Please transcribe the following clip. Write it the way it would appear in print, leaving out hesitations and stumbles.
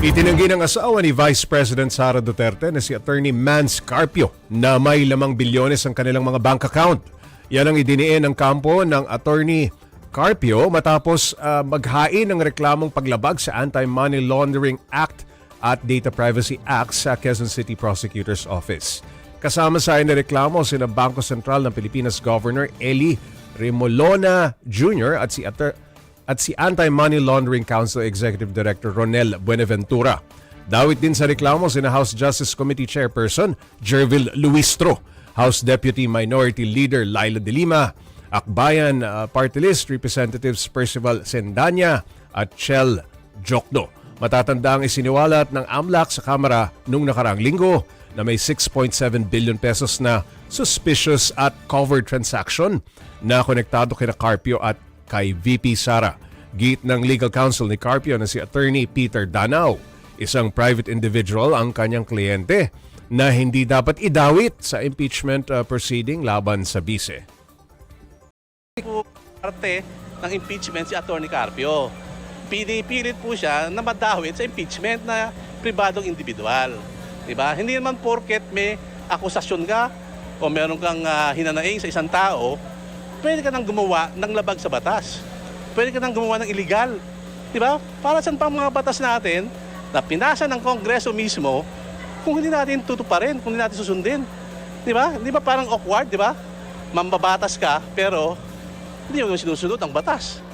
Itinanggi ng asawa ni Vice President Sara Duterte na si Attorney Mans Carpio na may lamang bilyones ang kanilang mga bank account. Yan ang idiniin ng kampo ng Attorney Carpio matapos maghain ng reklamong paglabag sa Anti-Money Laundering Act at Data Privacy Act sa Quezon City Prosecutor's Office. Kasama sa reklamo sina Bangko Sentral ng Pilipinas Governor Eli Remolona Jr. at si Anti-Money Laundering Council Executive Director Ronel Buenaventura. Dawit din sa reklamo sina House Justice Committee Chairperson Jervil Luistro, House Deputy Minority Leader Laila De Lima, Akbayan Party List Representatives Percival Sendanya at Chel Jokno. Matatanda ang isiniwalat ng AMLAC sa Kamara nung nakaraang linggo na may 6.7 billion pesos na suspicious at covered transaction na konektado kina Carpio at kay VP Sara. Git ng legal counsel ni Carpio na si Attorney Peter Danao, isang private individual ang kanyang kliyente na hindi dapat idawit sa impeachment proceeding laban sa bise. Parte ng impeachment si Attorney Carpio. Pinipilit po siya na madawit sa impeachment na pribadong individual. Diba? Hindi naman porket may akusasyon ka o meron kang hinanaing sa isang tao, pwede ka nang gumawa ng labag sa batas. Pwede ka nang gumawa ng illegal. Diba? Para saan pa mga batas natin na pinasa ng Kongreso mismo kung hindi natin tutuparin, kung hindi natin susundin. Diba? Di ba parang awkward, diba? Mambabatas ka pero hindi mo sinusunod ang batas.